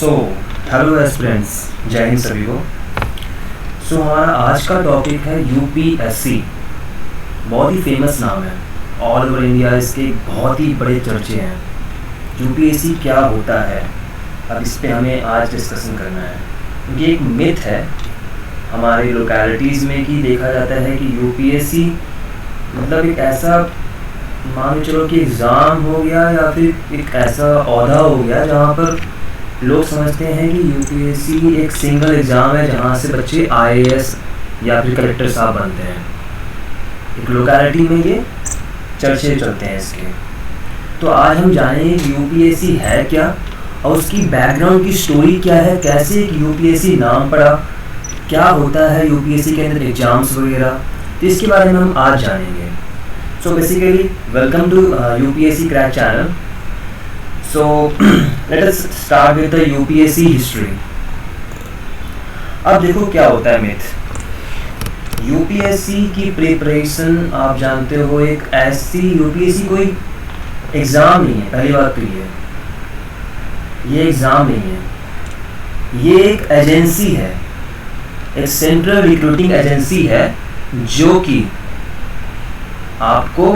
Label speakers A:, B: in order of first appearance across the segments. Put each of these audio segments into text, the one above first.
A: So hello aspirants, जय हिंद सभी को। हमारा आज का टॉपिक है यूपीएससी। बहुत ही फेमस नाम है, ऑल ओवर इंडिया इसके बहुत ही बड़े चर्चे हैं। यूपीएससी क्या होता है, अब इस पे हमें आज डिस्कशन करना है। क्योंकि एक मिथ है हमारे लोकेलिटीज़ में कि देखा जाता है कि यूपीएससी मतलब एक ऐसा, मान के चलो कि एग्ज़ाम हो गया या फिर एक ऐसा ओहदा हो गया जहाँ पर लोग समझते हैं कि यूपीएससी एक सिंगल एग्ज़ाम है जहाँ से बच्चे आईएएस या फिर कलेक्टर साहब बनते हैं। एक लोकेलिटी में ये चर्चे चलते हैं इसके। तो आज हम जानेंगे कि यूपीएससी है क्या और उसकी बैकग्राउंड की स्टोरी क्या है, कैसे एक यूपीएससी नाम पड़ा, क्या होता है यूपीएससी के अंदर एग्ज़ाम्स वगैरह, तो इसके बारे में हम आज जानेंगे। So basically welcome to UPSC crack channel. So let us start with the UPSC history। अब देखो क्या होता है मिथ। यूपीएससी की प्रिपरेशन आप जानते हो, एक ऐसी यूपीएससी कोई एग्ज़ाम नहीं है। पहली बात तो ये एग्ज़ाम नहीं है, ये एक एजेंसी है, एक सेंट्रल रिक्रूटिंग एजेंसी है जो कि आपको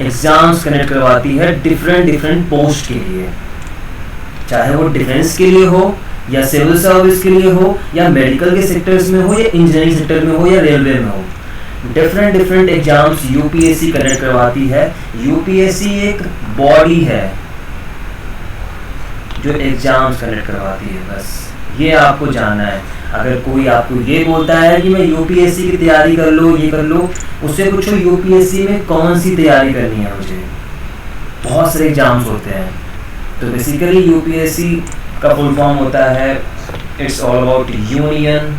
A: एग्ज़ाम्स कनेक्ट करवाती है डिफरेंट पोस्ट के लिए, चाहे वो डिफेंस के लिए हो या सिविल सर्विस के लिए हो या मेडिकल के सेक्टर्स में हो या इंजीनियरिंग सेक्टर में हो या रेलवे में हो। डिफरेंट एग्ज़ाम्स यूपीएससी कनेक्ट करवाती है। यूपीएससी एक बॉडी है जो एग्ज़ाम्स कनेक्ट करवाती है, बस ये आपको जानना है। अगर कोई आपको ये बोलता है कि मैं यूपीएससी की तैयारी कर लो, ये कर लो, उससे पूछो यूपीएससी में कौन सी तैयारी करनी है मुझे। बहुत सारे एग्जाम्स होते हैं। तो बेसिकली यूपीएससी का फुल फॉर्म होता है it's all about union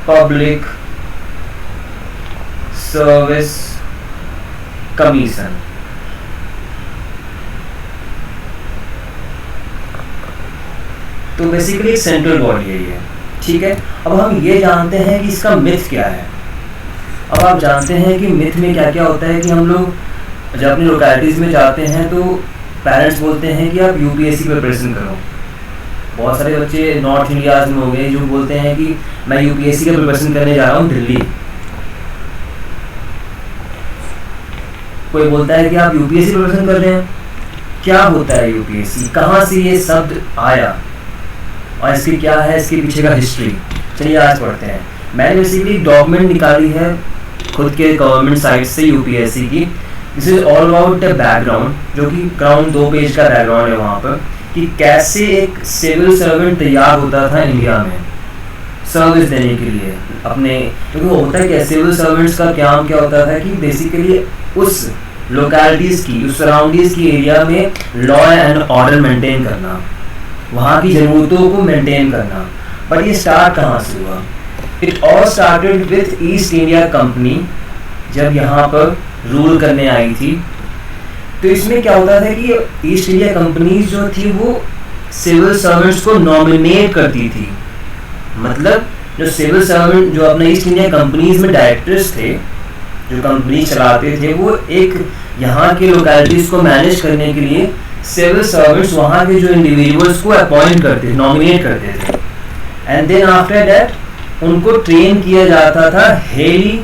A: public service commission. तो बेसिकली एक सेंट्रल बॉडी है ये, ठीक है। अब हम ये जानते हैं कि इसका मिथ क्या है। अब आप जानते हैं कि मिथ में क्या क्या होता है कि हम लोग जब अपनी लोकेलिटीज़ में जाते हैं तो पेरेंट्स बोलते हैं कि आप यूपीएससी की प्रिपरेशन करो। बहुत सारे बच्चे नॉर्थ इंडिया में हो गए जो बोलते हैं कि मैं यूपीएससी की प्रिपरेशन करने जा रहा हूँ दिल्ली। कोई बोलता है कि आप यूपीएससी प्रिपरेशन कर रहे हैं। क्या होता है यूपीएससी, कहाँ से ये शब्द आया और इसकी क्या है, इसके पीछे का हिस्ट्री, चलिए आज पढ़ते हैं। मैंने बेसिकली डॉक्यूमेंट निकाली है खुद के गवर्नमेंट साइट से यूपीएससी की। This is all about the background, जो कि अराउंड 2 पेज का बैकग्राउंड है वहाँ पर, कि कैसे एक सिविल सर्वेंट तैयार होता था इंडिया में सर्विस देने के लिए अपने। क्योंकि वो होता है क्या, सिविल सर्वेंट्स का काम क्या होता था कि बेसिकली उस लोकेलिटीज़ की, उस सराउंडिंग्स की एरिया में लॉ एंड ऑर्डर मेंटेन करना, वहाँ की ज़रूरतों को मेंटेन करना। बट ये स्टार्ट कहाँ से हुआ? It all started with east India company, जब यहाँ पर रूल करने आई थी। तो इसमें क्या होता था कि ईस्ट इंडिया कंपनी जो थी वो सिविल सर्वेंट्स को नॉमिनेट करती थी। मतलब जो सिविल सर्वेंट, जो अपने ईस्ट इंडिया कंपनीज में डायरेक्टर्स थे, जो कंपनी चलाते थे, वो एक यहाँ के लोकेलिटीज़ को मैनेज करने के लिए सिविल सर्वेंट्स वहाँ के जो इंडिविजुअल्स को अपॉइंट करते, नॉमिनेट करते थे। एंड देन आफ्टर दैट उनको ट्रेन किया जाता था हेली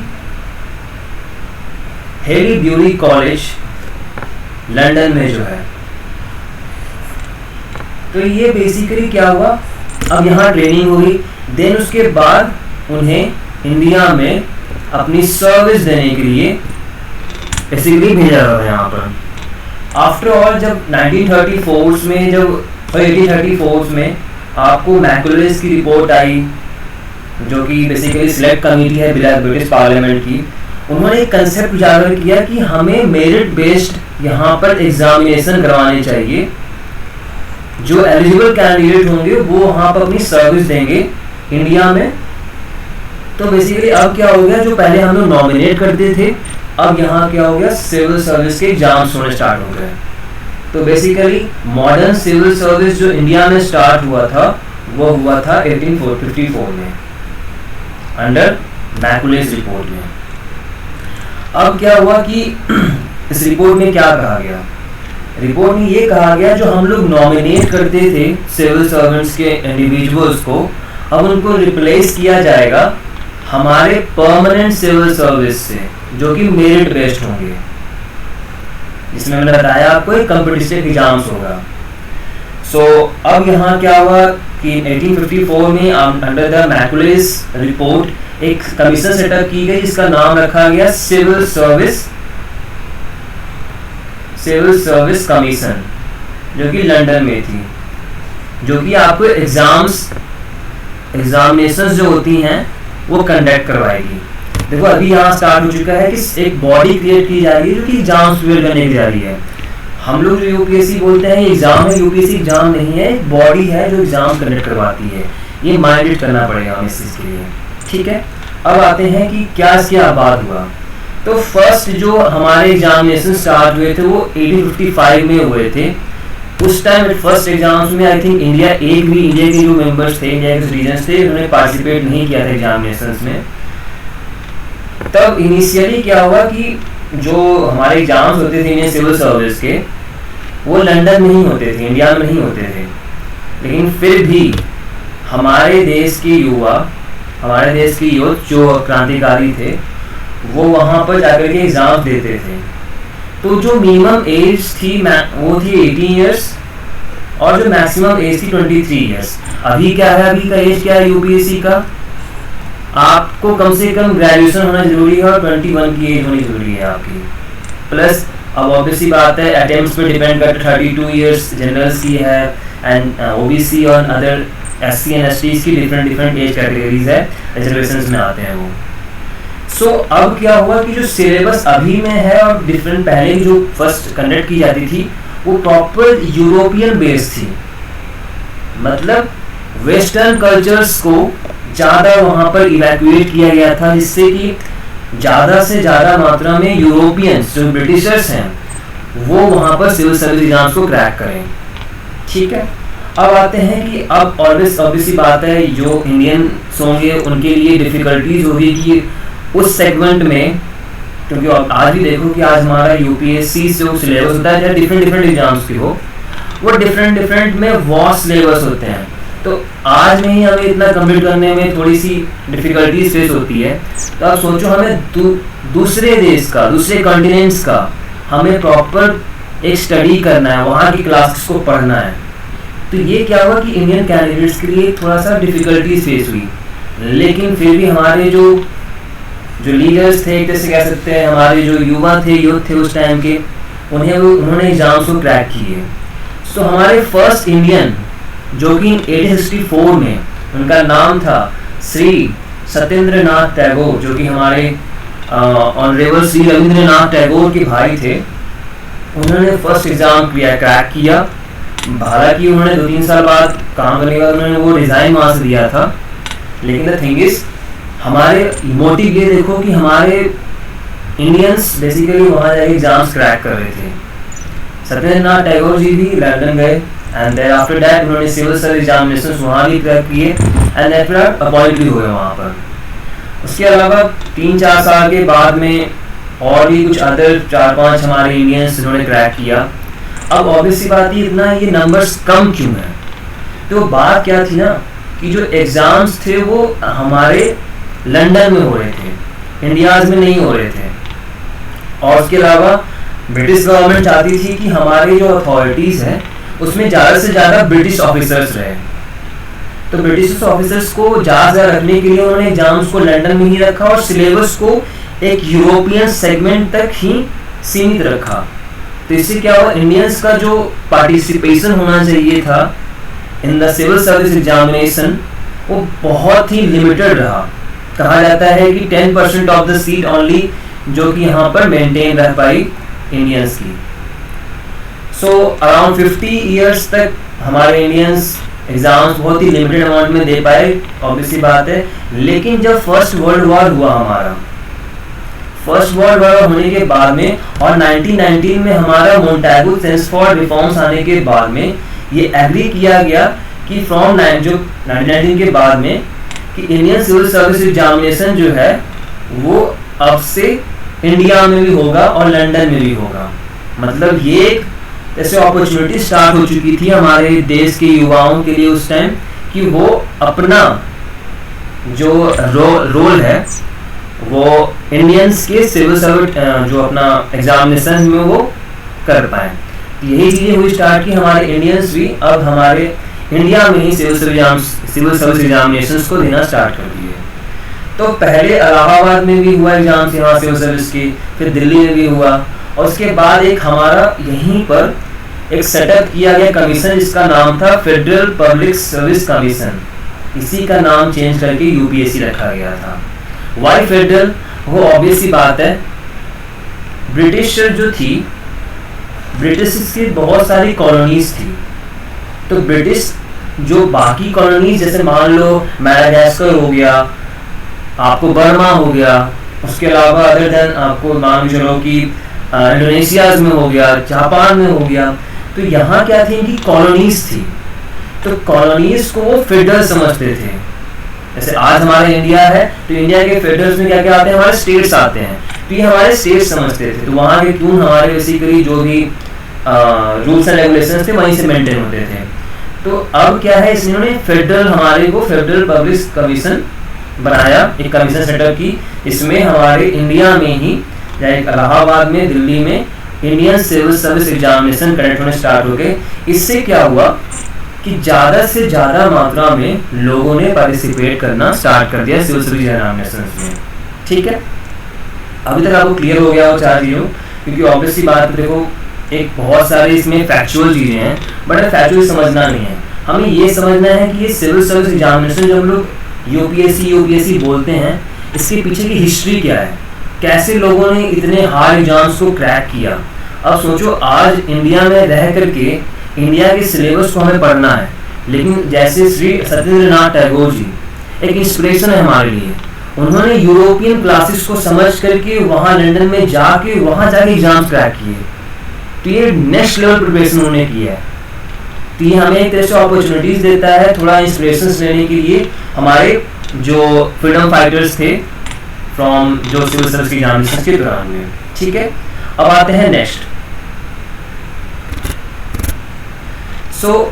A: ब्यूरी कॉलेज लंदन में जो है। तो ये बेसिकली क्या हुआ, अब यहाँ ट्रेनिंग हुई, देन उसके बाद उन्हें इंडिया में अपनी सर्विस देने के लिए बेसिकली भेजा जाता है यहाँ पर। आफ्टर ऑल जब 1934 में, जब 1834 में आपको मैकुलस की रिपोर्ट आई, जो कि बेसिकली सिलेक्ट कमेटी है ब्रिटिश पार्लियामेंट की, उन्होंने एक कंसेप्ट उजागर किया कि हमें मेरिट बेस्ड यहाँ पर एग्जामिनेशन करवाने चाहिए। जो एलिजिबल कैंडिडेट होंगे वो वहाँ पर अपनी सर्विस देंगे इंडिया में। तो बेसिकली अब क्या हो गया, जो पहले हम लोग नॉमिनेट करते थे, अब यहाँ क्या हो गया, सिविल सर्विस के एग्जाम्स होने स्टार्ट हो गए। तो बेसिकली मॉडर्न सिविल सर्विस जो इंडिया में स्टार्ट हुआ था वो हुआ था 1854 में अंडर मैकुलेस रिपोर्ट में। अब क्या हुआ कि इस रिपोर्ट में क्या कहा गया रिपोर्ट में ये कहा गया जो हम लोग नॉमिनेट करते थे सिविल सर्वेंट्स के इंडिविजुअल्स को, अब उनको रिप्लेस किया जाएगा हमारे परमानेंट सिविल सर्विस से, जो कि मेरिट बेस्ड होंगे, जिसमें मैंने बताया आपको एक कॉम्पिटिटिव एग्जाम्स होगा। सो अब यहाँ क्या हुआ कि 1854 में अंडर द मैकुलेस रिपोर्ट एक कमीशन सेटअप की गई जिसका नाम रखा गया सिविल सर्विस कमीशन, जो कि लंदन में थी, जो कि आपको एग्जामिनेशंस जो होती हैं वो कंडक्ट करवाएगी। देखो अभी यहाँ स्टार्ट हो चुका है कि एक बॉडी क्रिएट की जा रही है जो कि एग्जाम्स प्रिपेयर करने की जा रही है। हम लोग जो यूपीएससी बोलते हैं एग्जाम है, यूपीएससी एग्जाम नहीं है, एक बॉडी है जो एग्जाम कंडक्ट करवाती है। ये माइंडेड करना पड़ेगा हमें इस चीज़ के लिए, ठीक है। अब आते हैं कि क्या इसके बाद हुआ। तो फर्स्ट जो हमारे एग्जामिनेशन स्टार्ट हुए थे वो 1855 में हुए थे। उस टाइम फर्स्ट एग्जाम्स में आई थिंक इंडिया के जो मेंबर्स थे, इंडिया के सिटीजन्स थे, उन्होंने पार्टिसिपेट नहीं किया था एग्जामिनेशंस में। तब इनिशियली क्या हुआ कि जो हमारे एग्जाम्स होते थे इंडियन सिविल सर्विस के, वो लंदन में ही होते थे, इंडिया में नहीं होते थे। लेकिन फिर भी हमारे देश के यूथ जो क्रांतिकारी थे वो वहाँ पर जाकर के एग्जाम देते थे। तो जो मिनिमम एज थी वो थी 18 ईयर्स और जो मैक्सिमम एज थी 23 ईयर्स। अभी क्या है, अभी का एज क्या है यूपीएससी का, आपको कम से कम ग्रेजुएशन होना जरूरी है और 21 की एज होनी जरूरी है आपकी। प्लस अब ऑब्वियसली बात है अटेम्प्ट्स पे डिपेंड करते 32 ईयर्स जनरल्स की है एंड ओबीसी और अदर एससी एंड एसटीज की डिफरेंट एज कैटेगरीज है, रिजर्वेशंस में आते हैं वो। सो अब क्या हुआ कि जो सिलेबस अभी में है और डिफरेंट पहले जो फर्स्ट कंडक्ट की जाती थी वो प्रॉपर यूरोपियन बेस्ड थी, मतलब वेस्टर्न कल्चर्स को ज़्यादा वहाँ पर इवैक्यूएट किया गया था, जिससे कि ज़्यादा से ज़्यादा मात्रा में यूरोपियंस जो ब्रिटिशर्स हैं वो वहाँ पर सिविल सर्विस एग्जाम्स को क्रैक करें, ठीक है। अब आते हैं कि अब ऑब्वियसली बात है जो इंडियंस होंगे उनके लिए डिफ़िकल्टीज होगी कि उस सेगमेंट में, क्योंकि आज भी देखो कि आज हमारा यूपीएससी जो सिलेबस होता है चाहे डिफरेंट एग्जाम्स की हो, वो डिफरेंट में वास्ट सिलेबस होते हैं। तो आज में ही हमें इतना कंप्लीट करने में थोड़ी सी डिफिकल्टीज फेस होती है। तो आप सोचो हमें दूसरे देश का, दूसरे कॉन्टिनेंट्स का हमें प्रॉपर एक स्टडी करना है, वहाँ की क्लासेस को पढ़ना है। तो ये क्या हुआ कि इंडियन कैंडिडेट्स के लिए थोड़ा सा डिफिकल्टीज फेस हुई, लेकिन फिर भी हमारे जो लीडर्स थे, जैसे कह सकते हैं हमारे जो यूथ थे उस टाइम के, उन्होंने एग्जाम्स को क्रैक किए। सो हमारे फर्स्ट इंडियन जो कि 1864 में, उनका नाम था श्री सत्येंद्रनाथ टैगोर, जो कि हमारे ऑनरेबल श्री रविंद्रनाथ टैगोर के भाई थे। उन्होंने फर्स्ट एग्जाम क्रैक किया। हालांकि उन्होंने 2-3 साल बाद काम करने के बाद उन्होंने वो रिजाइन वहाँ से दिया था। लेकिन द थिंग इज हमारे मोटिव ये देखो कि हमारे इंडियंस बेसिकली वहाँ जाके एग्जाम्स क्रैक कर रहे थे। सत्येंद्रनाथ टैगोर जी भी लंदन गए एंड देन आफ्टर दैट उन्होंने सिविल सर्विस एग्जामिनेशंस वहाँ भी क्रैक किए एंड आफ्टर अपॉइंट भी हुए वहाँ पर। उसके अलावा 3-4 साल के बाद में और भी कुछ अदर 4-5 हमारे इंडियंस जिन्होंने क्रैक किया। अब ऑब्वियसली बात ही इतना ये नंबर्स कम क्यों हैं? तो बात क्या थी ना कि जो एग्ज़ाम्स थे वो हमारे लंदन में हो रहे थे, इंडियाज़ में नहीं हो रहे थे। और उसके अलावा ब्रिटिश गवर्नमेंट चाहती थी कि हमारे जो अथॉरिटीज़ हैं उसमें ज़्यादा से ज़्यादा ब्रिटिश ऑफिसर्स रहे। तो ब्रिटिश ऑफिसर्स को ज़्यादा रखने के लिए उन्होंने एग्जाम्स को लंदन में ही रखा और सिलेबस को एक यूरोपियन सेगमेंट तक ही सीमित रखा। तो इससे क्या हुआ, इंडियंस का जो पार्टिसिपेशन होना चाहिए था in the civil service examination वो बहुत ही लिमिटेड रहा। कहा जाता है कि 10% ऑफ द सीट ओनली जो कि यहाँ पर मेंटेन रह पाई इंडियंस की। सो अराउंड 50 इयर्स तक हमारे इंडियंस एग्जाम्स बहुत ही लिमिटेड अमाउंट में दे पाए, ऑब्वियसली बात है। लेकिन जब फर्स्ट वर्ल्ड वॉर हुआ, फर्स्ट वर्ल्ड वॉर होने के बाद में और 1919 में हमारा मोंटेगू सेंस फॉर रिफॉर्म्स आने के बाद में ये एग्री किया गया कि फ्रॉम 1919 के बाद में कि इंडियन सिविल सर्विस एग्जामिनेशन जो है वो अब से इंडिया में भी होगा और लंदन में भी होगा। मतलब ये एक जैसे अपॉर्चुनिटी स्टार्ट हो चुकी थी हमारे देश के युवाओं के लिए उस टाइम कि वो अपना जो रोल है वो इंडियंस के सिविल सर्विस जो अपना एग्जामिनेशन में वो कर पाए। यही चीज़ें हुई स्टार्ट की, हमारे इंडियंस भी अब हमारे इंडिया में ही सिविल सर्विस एग्जामिनेशंस को देना स्टार्ट कर दिए। तो पहले इलाहाबाद में भी हुआ एग्जाम्स यहाँ सिविल सर्विस की, फिर दिल्ली में भी हुआ, और उसके बाद एक हमारा यहीं पर एक सेटअप किया गया कमीशन जिसका नाम था फेडरल पब्लिक सर्विस कमीशन। इसी का नाम चेंज करके यूपीएससी रखा गया था। Why federal? वो ऑब्वियस सी बात है, ब्रिटिश जो थी, ब्रिटिश की बहुत सारी कॉलोनीज थी, तो ब्रिटिश जो बाकी कॉलोनीज जैसे मान लो मैडागास्कर हो गया, आपको बर्मा हो गया, उसके अलावा अदर देन आपको मान चलो कि इंडोनेशिया में हो गया, जापान में हो गया, तो यहाँ क्या थी, इनकी कॉलोनीज थी। तो कॉलोनीज को वो फेडरल समझते थे। जैसे आज हमारा इंडिया है तो इंडिया के फेडरल्स में क्या क्या आते हैं, हमारे स्टेट्स आते हैं, तो ये हमारे स्टेट्स समझते थे। तो वहाँ के टून हमारे बेसिकली जो भी रूल्स एंड रेगुलेशंस थे वहीं से मेंटेन होते थे। तो अब क्या है, इन्होंने फेडरल हमारे को फेडरल पब्लिक कमीशन बनाया, एक कमीशन सेटअप की। इसमें हमारे इंडिया में ही इलाहाबाद में, दिल्ली में Indian civil service examination conduct होने स्टार्ट हो गए। इससे क्या हुआ कि ज़्यादा से ज़्यादा मात्रा में लोगों ने पार्टिसिपेट करना स्टार्ट कर दिया सिविल सर्विस एग्जामिनेशन में। ठीक है, अभी तक आपको क्लियर हो गया हो चार चीज़ों, क्योंकि ऑब्वियसली बात देखो एक बहुत सारी इसमें फैक्चुअल चीज़ें हैं, बट फैक्चुअल समझना नहीं है, हमें ये समझना है कि ये सिविल सर्विस एग्जामिनेशन जब लोग यूपीएससी बोलते हैं, इसके पीछे की हिस्ट्री क्या है, कैसे लोगों ने इतने हार्ड एग्जाम्स को क्रैक किया। अब सोचो आज इंडिया में रह करके इंडिया के सिलेबस को हमें पढ़ना है, लेकिन जैसे श्री सत्येंद्रनाथ टैगोर जी एक इंस्पिरेशन है हमारे लिए, उन्होंने यूरोपियन क्लासेस को समझ करके वहाँ लंदन में जाके एग्जाम्स क्रैक किए। तो ये नेक्स्ट लेवल प्रिपरेशन उन्होंने किया है। तो ये हमें एक तरह से अपॉर्चुनिटीज देता है थोड़ा इंस्पिरेशन लेने के लिए, हमारे जो फ्रीडम फाइटर्स थे फ्रॉम जो सिविल सर्विस एग्जामिनेशन के दौरान में। ठीक है, अब आते हैं नेक्स्ट।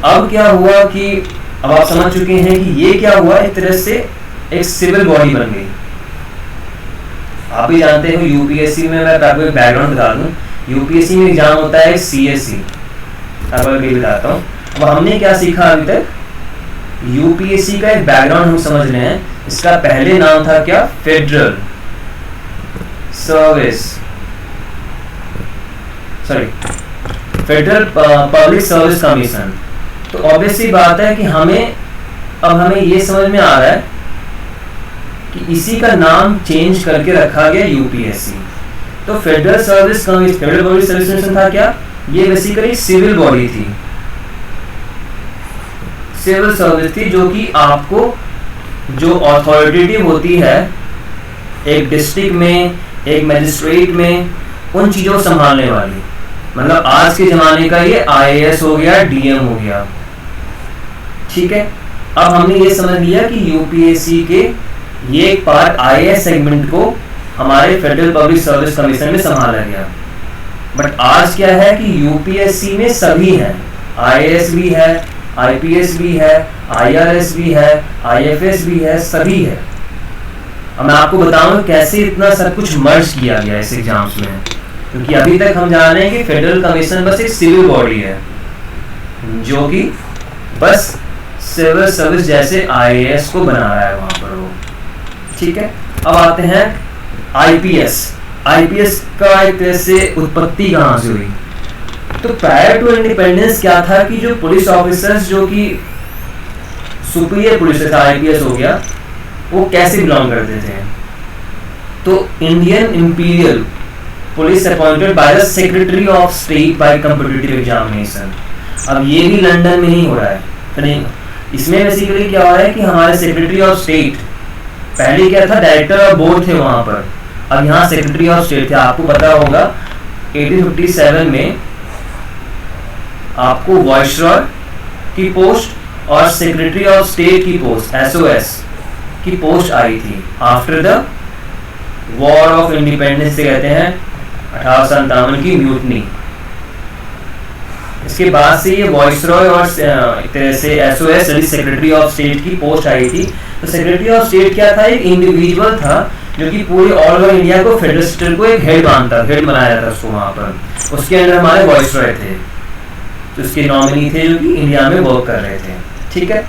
A: अब क्या हुआ कि अब आप समझ चुके हैं कि ये क्या हुआ, एक तरह से एक सिविल बॉडी बन गई। आप भी जानते हो यूपीएससी में, मैं आपको एक बैकग्राउंड बता दूं, यूपीएससी में एग्जाम होता है सीएससी, आपको भी बताता हूँ। अब हमने क्या सीखा अभी तक, यूपीएससी का एक बैकग्राउंड हम समझ रहे हैं। इसका पहले नाम था क्या, फेडरल पब्लिक सर्विस कमीशन। तो ऑब्वियसली बात है कि हमें ये समझ में आ रहा है कि इसी का नाम चेंज करके रखा गया यूपीएससी। तो फेडरल पब्लिक सर्विस कमीशन था क्या, ये बेसिकली सिविल बॉडी थी, सिविल सर्विस थी, जो कि आपको जो अथॉरिटेटिव होती है एक डिस्ट्रिक्ट में, एक मजिस्ट्रेट में, उन चीज़ों को संभालने वाली। मतलब आज के ज़माने का ये आईएएस हो गया, डीएम हो गया। ठीक है, अब हमने ये समझ लिया कि यूपीएससी के ये एक पार्ट आईएएस सेगमेंट को हमारे फेडरल पब्लिक सर्विस कमीशन में संभाला गया। बट आज क्या है कि यूपीएससी में सभी हैं, आईएएस भी है, आईपीएस भी है, आईआरएस भी है, आईएफएस भी है, सभी है। अब मैं आपको बताऊं कैसे इतना सब कुछ मर्ज किया गया इस एग्जाम्स में, क्योंकि अभी तक हम जान रहे हैं कि फेडरल कमीशन बस एक सिविल बॉडी है जो कि बस सिविल सर्विस जैसे आईएएस को बना रहा है वहां पर वो। ठीक है, अब आते हैं आईपीएस। आईपीएस का एक तरह से उत्पत्ति कहाँ से हुई, तो प्रायर टू इंडिपेंडेंस क्या था कि जो पुलिस ऑफिसर्स जो कि सुपीरियर पुलिस आईपीएस हो गया, वो कैसे बिलोंग करते थे। तो Indian imperial police appointed by the secretary of state by competitive examination. अब ये भी लंदन में ही हो रहा है, तो नहीं, इसमें बेसिकली क्या हो रहा है कि हमारे सेक्रेटरी ऑफ स्टेट, पहले क्या था डायरेक्टर ऑफ बोर्ड थे वहां पर, अब यहाँ सेक्रेटरी ऑफ स्टेट थे। आपको पता होगा 1857 में आपको वाइसरॉय की पोस्ट और सेक्रेटरी ऑफ स्टेट की पोस्ट, एसओएस की पोस्ट आई थी after the war of independence से कहते हैं 1857 की म्यूटनी। इसके बाद से ये वाइसरॉय और एक तरह से एसओएस यानी सेक्रेटरी ऑफ स्टेट की पोस्ट आई थी। तो सेक्रेटरी ऑफ स्टेट क्या था, एक इंडिविजुअल था जो कि पूरे ऑल ओवर इंडिया को फेडरल सिस्टम को एक हेड बनाया था उसको वहाँ पर। उसके अंदर हमारे वाइसरॉय थे, तो उसके नॉमिनी थे जो कि इंडिया में वर्क कर रहे थे। ठीक है,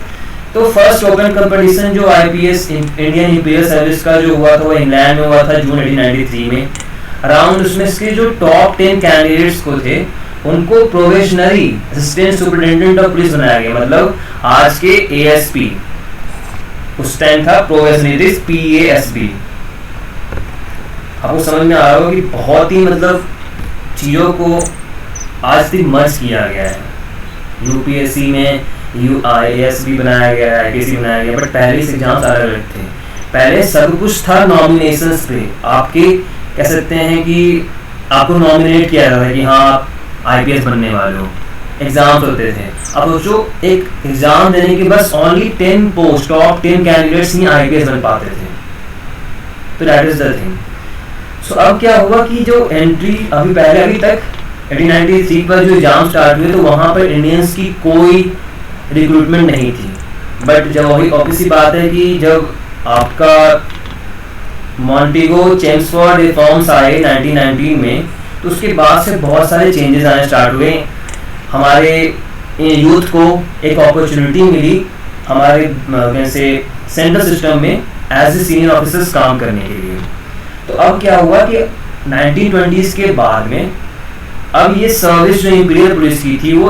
A: तो फर्स्ट ओपन कंपटीशन जो आईपीएस इंडियन इंपीरियल सर्विस का जो हुआ था वो इंग्लैंड में हुआ था जून 1893 में। अराउंड उसमें इसके जो टॉप 10 कैंडिडेट्स को थे उनको probationary assistant superintendent of police बनाया गया, मतलब आज के एएसपी, उस टाइम था प्रोबेशनरी पीएएसबी। आपको समझ में आ रहा होगा कि बहुत ही मतलब चीज़ों को आज तक मर्ज किया गया है। यूपीएससी में यूआईएएस भी बनाया गया है, आईपीएससी बनाया गया, बट पहले से एग्जाम्स अलग अलग थे। पहले सब कुछ था नॉमिनेशंस पे, आपके कह सकते हैं कि आपको नॉमिनेट किया जाता है कि हाँ आप आईपीएस बनने वाले हो, एग्जाम्स होते थे। अब सोचो एक एग्जाम देने के बस ओनली 10 पोस्ट, टॉप 10 कैंडिडेट्स ही आईपीएस बन पाते थे। तो दैट इज द थिंग। सो अब क्या हुआ कि जो एंट्री अभी तक 1893 पर जो एग्जाम स्टार्ट हुए तो वहाँ पर इंडियंस की कोई रिक्रूटमेंट नहीं थी। बट जब वही ऑब्वियसली बात है कि जब आपका मॉन्टेगो चेम्सफोर्ड रिफॉर्म्स आए 1919 में, तो उसके बाद से बहुत सारे चेंजेस आने स्टार्ट हुए। हमारे यूथ को एक अपॉर्चुनिटी मिली हमारे वैसे सेंट्रल सिस्टम में एज ए सीनियर ऑफिसर्स काम करने के लिए। तो अब क्या हुआ कि 1920s के बाद में अब ये सर्विस जो इंपीरियल पुलिस की थी वो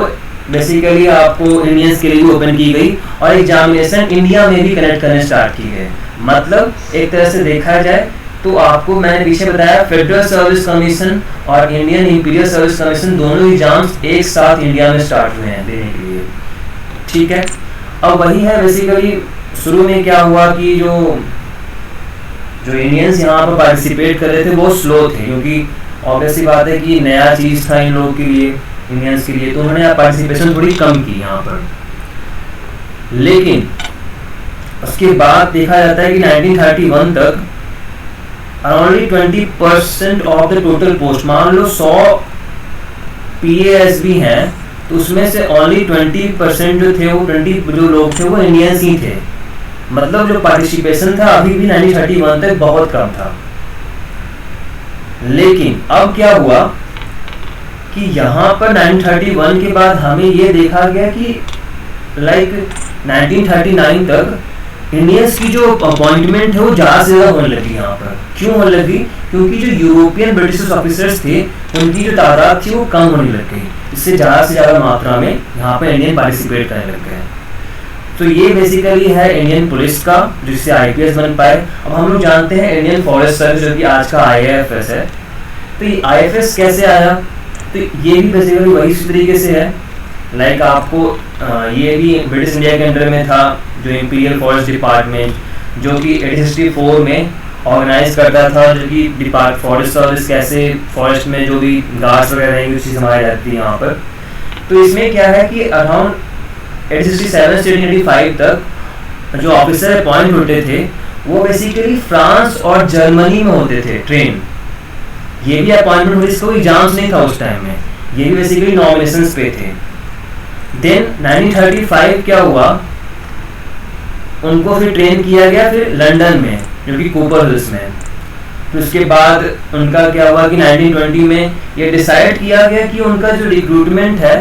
A: बेसिकली आपको इंडियंस के लिए भी ओपन की गई और एग्जामिनेशन इंडिया में भी कनेक्ट करने स्टार्ट की गए। मतलब एक तरह से देखा जाए तो आपको मैंने पीछे बताया फेडरल सर्विस कमीशन और इंडियन इंपीरियल सर्विस कमीशन दोनों एग्जाम्स एक साथ इंडिया में स्टार्ट हुए हैं देने के लिए। ठीक है, अब वही है बेसिकली शुरू में क्या हुआ कि जो इंडियंस यहाँ पर पार्टिसिपेट कर रहे थे वो स्लो थे, क्योंकि ऑब्वियसली बात है कि नया चीज़ था इन लोगों के लिए, इंडियंस के लिए, तो उन्होंने पार्टिसिपेशन थोड़ी कम की यहाँ पर। लेकिन उसके बाद देखा जाता है कि 1931 तक अराउंडली 20% ऑफ द टोटल पोस्ट, मान लो 100 PAS भी हैं तो उसमें से ओनली 20% जो थे वो 20 जो लोग थे वो इंडियंस ही थे। मतलब जो पार्टिसिपेशन था अभी भी 1931 तक बहुत कम था। लेकिन अब क्या हुआ कि यहाँ पर 1931 के बाद हमें ये देखा गया कि लाइक 1939 तक इंडियंस की जो अपॉइंटमेंट है वो ज़्यादा से ज़्यादा होने लगी यहाँ पर। क्यों होने लगी? क्योंकि जो यूरोपियन ब्रिटिश ऑफिसर्स थे उनकी जो तादाद थी वो कम होने लग गई, इससे ज़्यादा से ज़्यादा मात्रा में यहाँ पर इंडियन पार्टिसिपेट करने लग गए। तो ये बेसिकली है इंडियन पुलिस का जिससे आईपीएस बन पाए। अब हम लोग जानते हैं इंडियन फॉरेस्ट सर्विस जो कि आज का आईएफएस है, तो ये आईएफएस कैसे आया? तो ये भी बेसिकली वही तरीके से है। लाइक आपको ये भी ब्रिटिश इंडिया के अंडर में था, जो इंपीरियल फॉरेस्ट डिपार्टमेंट जो कि 1864 में ऑर्गेनाइज करता था, जो कि फॉरेस्ट सर्विस कैसे फॉरेस्ट में जो भी गार्ड्स वगैरह रहेंगे उसी संभाली जाती है यहाँ पर। तो इसमें क्या है कि अराउंड 1867 से 1885 तक जो ऑफिसर अपॉइंट होते थे वो बेसिकली फ्रांस और जर्मनी में होते थे ट्रेन। ये भी अपॉइंटमेंट हुई, इसको एग्जाम्स नहीं था उस टाइम में, ये भी बेसिकली नॉमिनेशंस पे थे। देन 1935 क्या हुआ, उनको फिर ट्रेन किया गया फिर लंदन में जो कि कूपर हिल्स में। तो उसके बाद उनका क्या हुआ कि 1920 में ये डिसाइड किया गया कि उनका जो रिक्रूटमेंट है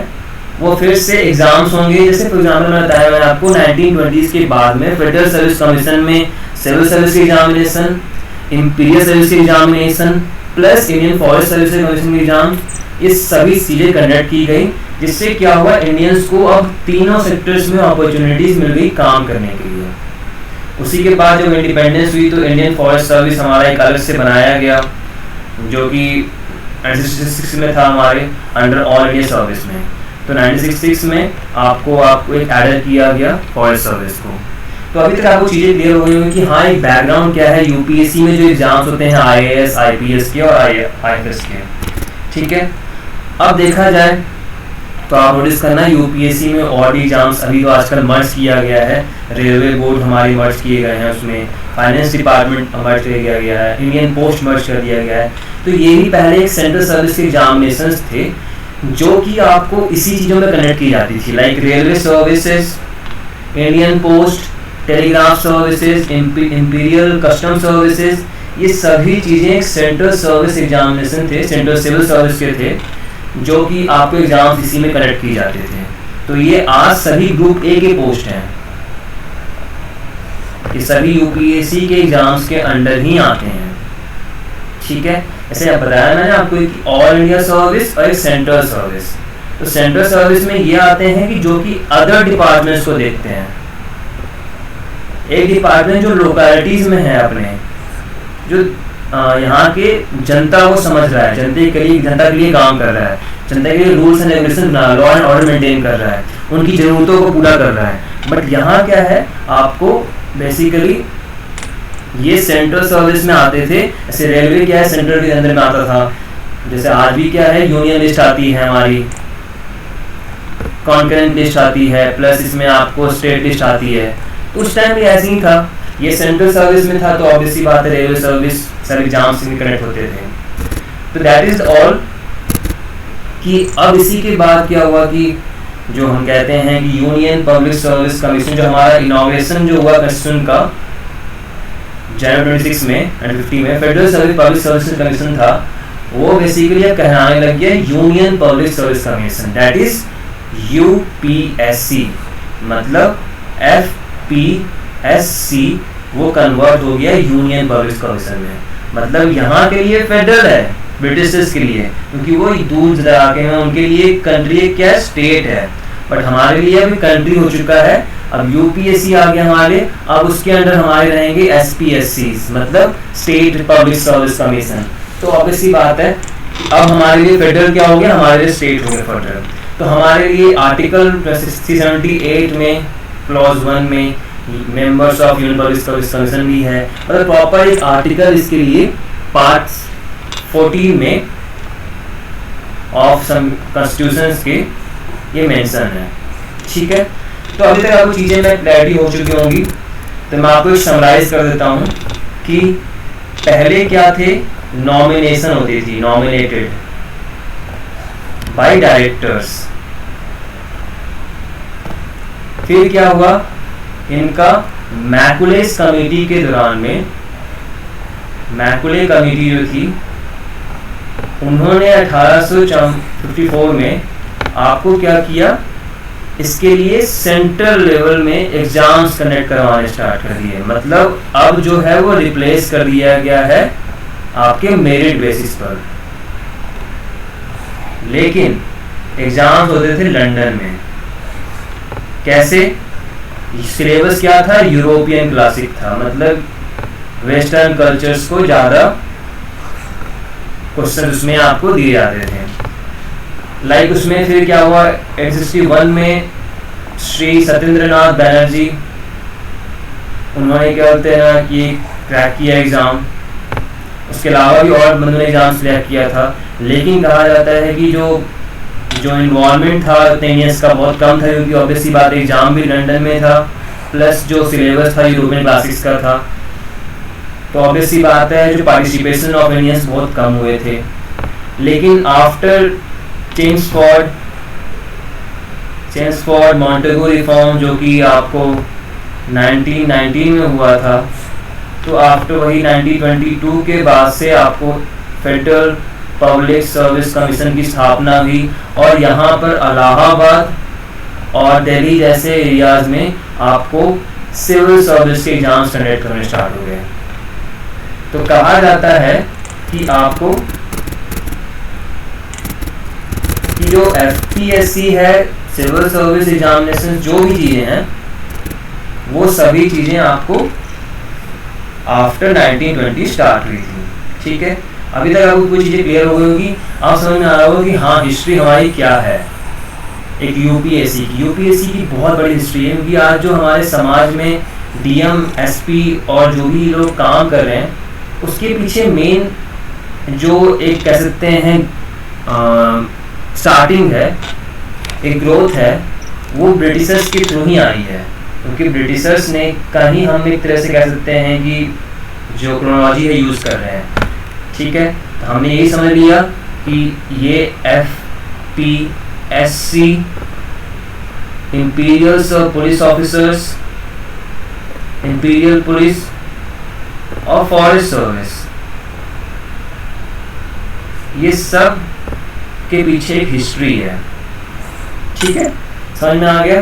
A: वो फिर से एग्जाम्स होंगे। जैसे फॉर एग्जाम्पल मैं बताया मैंने आपको 1920s के बाद में फेडरल सर्विस कमीशन में सिविल सर्विस की एग्जामिनेशन, इंपीरियल सर्विस की examination plus Indian forest service commission की एग्जाम, ये सभी चीज़ें कंडक्ट की गई, जिससे क्या हुआ इंडियंस को अब तीनों सेक्टर्स में अपॉर्चुनिटीज मिल गई काम करने के लिए। उसी के बाद जब इंडिपेंडेंस हुई तो इंडियन फॉरेस्ट सर्विस हमारा एक अलग से बनाया गया जो कि 1966 में था हमारे अंडर ऑल इंडिया सर्विस में। तो 1966 में आपको एक एडर किया गया फॉरेस्ट सर्विस को। तो अभी तक आपको चीज़ें क्लियर हो गई होंगी कि हाँ एक बैकग्राउंड क्या है यूपीएससी में जो एग्जाम्स होते हैं आईएएस आईपीएस के और आईएफएस के। ठीक है, अब देखा जाए तो आप नोटिस करना यूपीएससी में और भी एग्जाम्स अभी तो आजकल मर्ज किया गया है, रेलवे बोर्ड हमारी मर्ज किए गए हैं, उसमें फाइनेंस डिपार्टमेंट मर्ज किया गया है, इंडियन पोस्ट मर्ज कर दिया गया है। तो ये भी पहले एक सेंट्रल सर्विस के एग्जामिनेशंस थे जो कि आपको इसी चीज़ों में कनेक्ट की जाती थी, like railway services, Indian post, telegraph services, imperial custom services, ये सभी चीज़ें एक सेंट्रल सर्विस एग्जामिनेशन थे, सेंट्रल सिविल सर्विस के थे, जो कि आपको एग्जाम इसी में कनेक्ट किए जाते थे। तो ये आज सभी ग्रुप ए के पोस्ट हैं, ये सभी यूपीएससी के एग्जाम्स के अंडर ही आते हैं, ठीक है। ऐसे आप बताया मैंने आपको कि ऑल इंडिया सर्विस और एक सेंट्रल सर्विस। तो सेंट्रल सर्विस में ये आते हैं कि जो कि अदर डिपार्टमेंट्स को देखते हैं, एक डिपार्टमेंट जो लोकेलिटीज में है अपने, जो यहाँ के जनता को समझ रहा है, जनता के लिए काम कर रहा है, जनता के लिए rules and regulation law and order maintain कर रहा है, उनकी ज़रूरतों को पूरा कर रहा है। बट यहाँ क्या है, आपको बेसिकली ये सेंट्रल सर्विस में आते थे। ऐसे रेलवे क्या है, सेंट्रल के अंदर में आता था, जैसे आज भी क्या है, यूनियन लिस्ट आती है हमारी, कॉन्करेंट लिस्ट आती है, प्लस इसमें आपको स्टेट लिस्ट आती है। उस टाइम भी ऐसे ही था, ये सेंट्रल सर्विस में था, तो ऑब्वियसली बात है रेलवे सर्विस सर एग्जाम से कनेक्ट होते थे। तो दैट इज ऑल। कि अब इसी के बाद क्या हुआ कि जो हम कहते हैं कि यूनियन पब्लिक सर्विस कमीशन, जो हमारा इनॉग्रेशन जो हुआ कमीशन का जनवरी 26 में 1950 में, federal service public service commission था, वो बेसिकली अब कहलाने लग गया union public service commission, that is UPSC, मतलब एफपीएससी वो कन्वर्ट हो गया यूनियन पब्लिक कमीशन में। मतलब यहाँ के लिए फेडरल है, ब्रिटिशर्स के लिए, क्योंकि वो दूर इलाके में उनके लिए कंट्री क्या है, स्टेट है, बट हमारे लिए अभी कंट्री हो चुका है। अब यूपीएससी आ गया हमारे, अब उसके अंदर हमारे रहेंगे एसपीएससी, मतलब स्टेट पब्लिक सर्विस कमीशन। तो ऑब्वियसली बात है, अब हमारे लिए फेडरल क्या हो गया, हमारे लिए स्टेट हो गया फेडरल। तो हमारे लिए आर्टिकल 378 में क्लॉज 1 में members of union public service commission भी है, मतलब प्रॉपर एक आर्टिकल इसके लिए पार्ट 14 में ऑफ सम कॉन्स्टिट्यूशंस के ये मेंशन है, ठीक है। तो अभी तक आपको चीज़ें में क्लैरिटी हो चुकी होंगी, तो मैं आपको समराइज कर देता हूँ कि पहले क्या थे, नॉमिनेशन होती थी, नॉमिनेटेड बाय डायरेक्टर्स। फिर क्या हुआ, इनका मैकुलेस कमेटी के दौरान में, मैकुले कमेटी जो थी, उन्होंने 1854 में आपको क्या किया, इसके लिए सेंट्रल लेवल में एग्जाम्स कंडक्ट करवाने स्टार्ट कर दिए। मतलब अब जो है वो रिप्लेस कर दिया गया है आपके मेरिट बेसिस पर, लेकिन एग्जाम्स होते थे लंदन में। कैसे, सिलेबस क्या था, यूरोपियन क्लासिक था, मतलब वेस्टर्न कल्चर्स को ज़्यादा क्वेश्चन उसमें आपको दिए जाते थे। लाइक उसमें फिर क्या हुआ, 1861 में श्री सत्येंद्रनाथ बैनर्जी, उन्होंने क्या बोलते हैं कि क्रैक किया एग्ज़ाम। उसके अलावा भी और बंदों ने एग्ज़ाम सिलेक्ट किया था, लेकिन कहा जाता है कि जो इन्वॉल्वमेंट था टेनियस का बहुत कम था, क्योंकि ऑब्वियसली बात एग्ज़ाम भी लंदन में था, प्लस जो सिलेबस था यूरोपियन क्लासिक्स का था, तो ऑब्वियसली बात है जो पार्टिसिपेशन ऑफ इंडियंस बहुत कम हुए थे। लेकिन आफ्टर चेम्सफोर्ड मॉन्टेगू रिफॉर्म, जो कि आपको 1919 में हुआ था, तो आफ्टर वही 1922 के बाद से आपको फेडरल पब्लिक सर्विस कमीशन की स्थापना हुई, और यहाँ पर इलाहाबाद और दिल्ली जैसे एरियाज में आपको सिविल सर्विस के एग्जाम्स कंडक्ट करने स्टार्ट हो गए। तो कहा जाता है कि आपको कि जो एफपीएससी है, सिविल सर्विस एग्जामिनेशन, जो भी चीज़ें हैं, वो सभी चीज़ें आपको आफ्टर 1920 स्टार्ट हुई थी, ठीक है। अभी तक आपको कुछ चीज़ें क्लियर हो गई होगी, आप समझ में आ रहा होगा कि हाँ हिस्ट्री हमारी क्या है एक यूपीएससी की बहुत बड़ी हिस्ट्री है। क्योंकि आज जो हमारे समाज में डीएम, एसपी और जो भी लोग काम कर रहे हैं, उसके पीछे मेन जो एक कह सकते हैं स्टार्टिंग है, एक ग्रोथ है, वो ब्रिटिशर्स के थ्रू ही आई है। क्योंकि ब्रिटिशर्स ने कहीं, हम एक तरह से कह सकते हैं कि जो क्रोनोलॉजी है यूज़ कर रहे हैं, ठीक है। तो हमने यही समझ लिया कि ये UPSC, imperial police officers, imperial police और फॉरेस्ट सर्विस, ये सब के पीछे एक हिस्ट्री है। ठीक है, समझ में आ गया?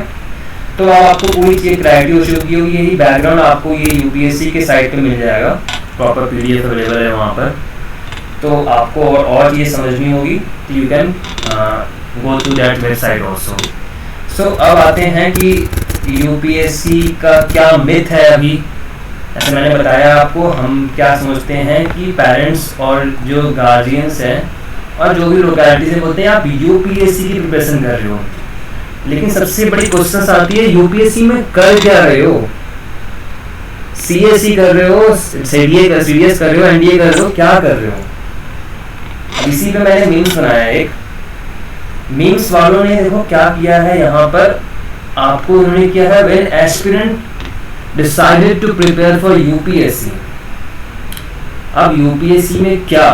A: तो आपको पूरी चीज क्लैरिटी हो चुकी होगी। यही बैकग्राउंड आपको ये यूपीएससी के साइट पे मिल जाएगा, प्रॉपर पीडीएफ अवेलेबल है वहाँ पर। तो आपको और चीज़ समझनी होगी तो you can go to that website also. So अब आते हैं कि यूपीएससी का क्या मिथ है। अभी ऐसे मैंने बताया आपको, हम क्या समझते हैं कि पेरेंट्स और जो गार्जियंस हैं और जो भी लोकेलिटी से बोलते हैं आप यूपीएससी की प्रिपरेशन कर रहे हो, लेकिन सबसे बड़ी क्वेश्चन आती है यूपीएससी में कर क्या रहे हो? सीएससी कर रहे हो, सीडीएस कर रहे हो, एनडीए कर रहे हो, क्या कर रहे हो? अब इसी पे मैंने मीम्स बनाया एक। मीम्स वालों ने देखो क्या किया है यहाँ पर, आपको उन्होंने किया है when aspirant decided to prepare for UPSC. अब यूपीएससी में क्या,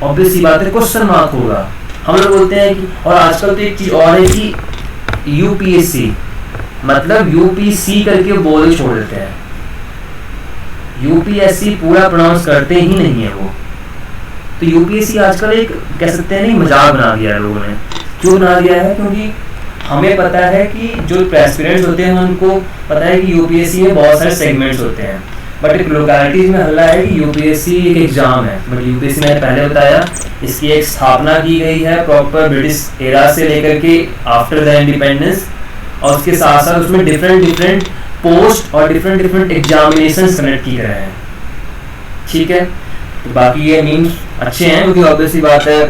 A: ऑब्वियस सी बात है क्वेश्चन मार्क होगा। हम लोग बोलते हैं कि, और आजकल तो एक चीज और है कि यूपीएससी मतलब यूपीसी करके बोल छोड़ देते हैं, यूपीएससी पूरा प्रोनाउंस करते ही नहीं है वो। तो यूपीएससी आजकल एक कह सकते हैं नहीं मजाक बना दिया है लोगों ने। क्यों बना दिया है? क्योंकि हमें पता है कि जो एस्पिरेंट्स होते हैं उनको पता है कि यूपीएससी में बहुत सारे सेगमेंट्स होते हैं, बट एक लोकेलिटीज में हल्ला है कि यूपीएससी एक एग्जाम है। बट यूपीएससी मैंने पहले बताया इसकी एक स्थापना की गई है प्रॉपर ब्रिटिश एरा से लेकर के आफ्टर द इंडिपेंडेंस, और उसके साथ साथ उसमें डिफरेंट पोस्ट और डिफरेंट एग्जामिनेशंस कनेक्ट किए गए हैं। ठीक है, तो बाकी ये मीम्स अच्छे हैं क्योंकि ऑब्वियसली बात है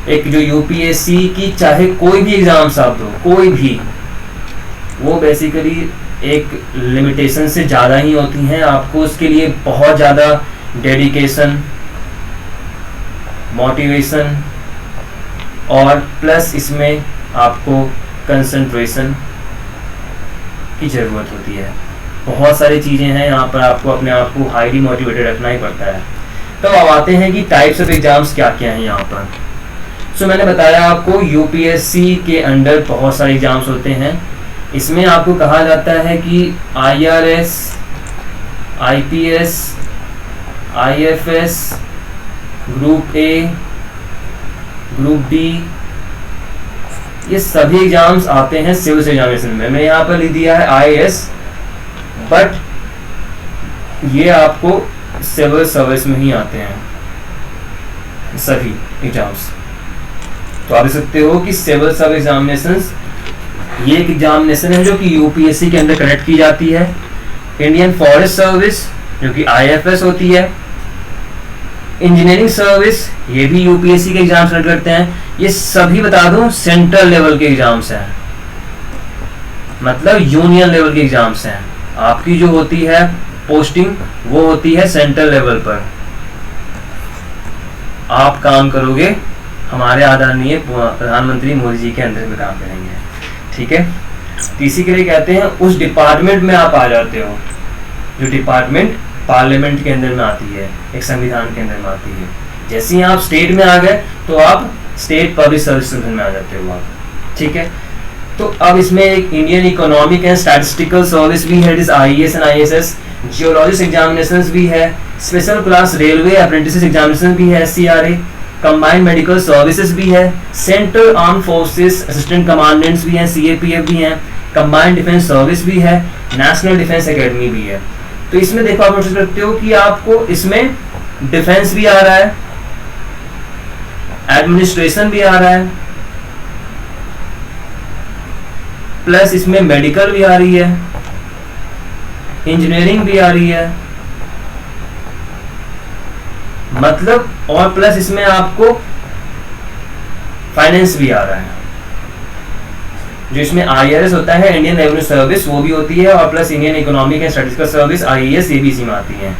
A: एक जो यूपीएससी की चाहे कोई भी एग्जाम्स आप दो, कोई भी, वो बेसिकली एक लिमिटेशन से ज़्यादा ही होती हैं। आपको उसके लिए बहुत ज़्यादा डेडिकेशन, मोटिवेशन और प्लस इसमें आपको कंसंट्रेशन की ज़रूरत होती है। बहुत सारी चीज़ें हैं यहाँ पर, आपको अपने आप को हाईली मोटिवेटेड रखना ही पड़ता है। तो अब आते हैं कि टाइप्स ऑफ एग्जाम्स क्या क्या हैं यहाँ पर। सो मैंने बताया आपको यूपीएससी के अंडर बहुत सारे एग्जाम्स होते हैं। इसमें आपको कहा जाता है कि IRS, IPS, IFS, group A, group D, ये सभी एग्जाम्स आते हैं सिविल एग्जामिनेशन में। मैं यहाँ पर लिख दिया है आईएएस, बट ये आपको सिविल सर्विस में ही आते हैं सभी एग्जाम्स। तो आप देख सकते हो कि सिविल सर्विस एग्जामिनेशंस ये एक एग्जामिनेशन है जो कि यूपीएससी के अंदर कनेक्ट की जाती है। इंडियन फॉरेस्ट सर्विस जो कि आईएफएस होती है, इंजीनियरिंग सर्विस ये भी यूपीएससी के एग्जाम्स कनेक्ट करते हैं। ये सभी बता दूं सेंट्रल लेवल के एग्जाम्स हैं, मतलब यूनियन लेवल के एग्जाम्स हैं। आपकी जो होती है पोस्टिंग वो होती है सेंट्रल लेवल पर, आप काम करोगे हमारे आदरणीय प्रधानमंत्री मोदी जी के अंदर में काम करेंगे। ठीक है, तो इसी के लिए कहते हैं उस डिपार्टमेंट में आप आ जाते हो जो डिपार्टमेंट पार्लियामेंट के अंदर में आती है, एक संविधान के अंदर में आती है। जैसे ही आप स्टेट में आ गए तो आप स्टेट पब्लिक सर्विस में आ जाते हो आप। ठीक है, तो अब इसमें एक Indian economic and statistical service भी है, IAS and ISS, geologist examinations भी है, special class railway apprentice examination भी है, सीआरए, कंबाइंड मेडिकल सर्विसेज भी है, central arm forces assistant commandants भी हैं, सीएपीएफ भी हैं, कंबाइंड डिफेंस सर्विस भी है, नेशनल डिफेंस एकेडमी भी है। तो इसमें देखो आप नोटिस करते हो कि आपको इसमें डिफेंस भी आ रहा है, एडमिनिस्ट्रेशन भी आ रहा है, प्लस इसमें मेडिकल भी आ रही है, इंजीनियरिंग भी आ रही है, मतलब, और प्लस इसमें आपको फाइनेंस भी आ रहा है। जो इसमें आईआरएस होता है इंडियन रेवेन्यू सर्विस वो भी होती है, और plus Indian economic and statistical service IAS ये भी इसी में आती है।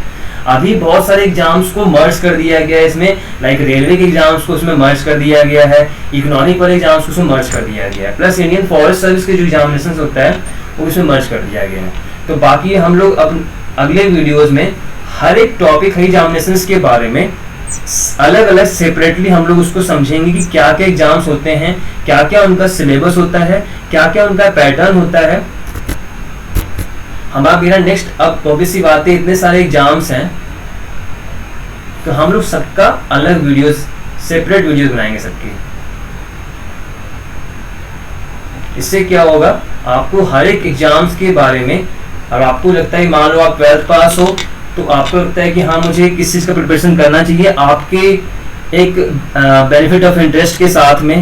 A: अभी बहुत सारे एग्जाम्स को मर्ज कर दिया गया है इसमें, लाइक रेलवे के एग्जाम्स को इसमें मर्ज कर दिया गया है, इकोनॉमिक वाले एग्जाम्स को इसमें मर्ज कर दिया गया है, प्लस इंडियन फॉरेस्ट सर्विस के जो एग्जामिनेशन होता है वो इसमें मर्ज कर दिया गया है। तो बाकी हम लोग अब अगले वीडियोज में हर एक टॉपिक एग्जामिनेशन के बारे में अलग अलग सेपरेटली हम लोग उसको समझेंगे कि क्या क्या एग्जाम्स होते हैं, क्या क्या उनका सिलेबस होता है, क्या क्या उनका पैटर्न होता है। हमारा मेरा नेक्स्ट, अब ऑब्वियस सी बात है इतने सारे एग्जाम्स हैं तो हम लोग सबका अलग वीडियोस, सेपरेट वीडियोस बनाएंगे सबकी। इससे क्या होगा, आपको हर एक एग्जाम्स के बारे में, और आपको लगता है मान लो आप 12th पास हो तो आपको लगता है कि हाँ मुझे किस चीज़ का प्रिपरेशन करना चाहिए, आपके एक बेनिफिट ऑफ इंटरेस्ट के साथ में,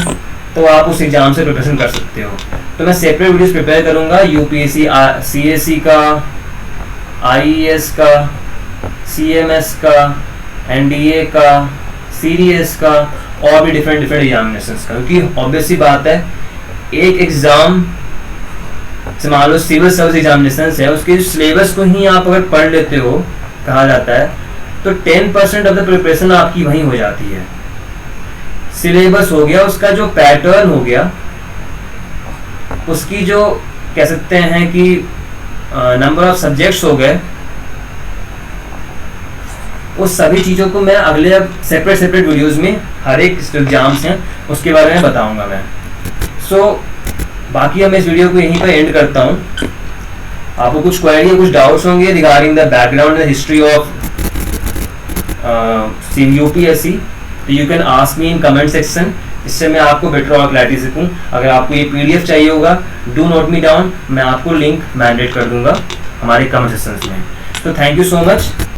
A: तो आप उस एग्ज़ाम से प्रिपरेशन कर सकते हो। तो मैं सेपरेट वीडियोस प्रिपेयर करूँगा यूपीएससी, सीएससी का, आईएएस का, सीएमएस का, एनडीए का, सीडीएस का, और भी डिफरेंट एग्जामिनेशंस का। क्योंकि ऑब्वियसली बात है एक एग्ज़ाम से मान लो सिविल सर्विस एग्जामिनेशन है, उसके सिलेबस को ही आप अगर पढ़ लेते हो, कहा जाता है, तो 10% ऑफ द प्रिपरेशन आपकी वहीं हो जाती है। सिलेबस हो गया, उसका जो पैटर्न हो गया, उसकी जो कह सकते हैं कि नंबर ऑफ सब्जेक्ट्स हो गए, उस सभी चीज़ों को मैं अगले अब सेपरेट वीडियोस में हर एक एग्जाम्स हैं उसके बारे में बताऊंगा मैं। बाकी मैं इस वीडियो को यहीं पर एंड करता हूँ। आपको कुछ क्वेरी, कुछ डाउट्स होंगे regarding the background and history of UPSC, तो you can ask me in comment section, इससे मैं आपको बेटर और क्लैरिटी सकूँ। अगर आपको ये पीडीएफ चाहिए होगा, डू नोट मी डाउन, मैं आपको लिंक मैंडेट कर दूंगा हमारे कमेंट सेक्शन में। तो थैंक यू सो मच।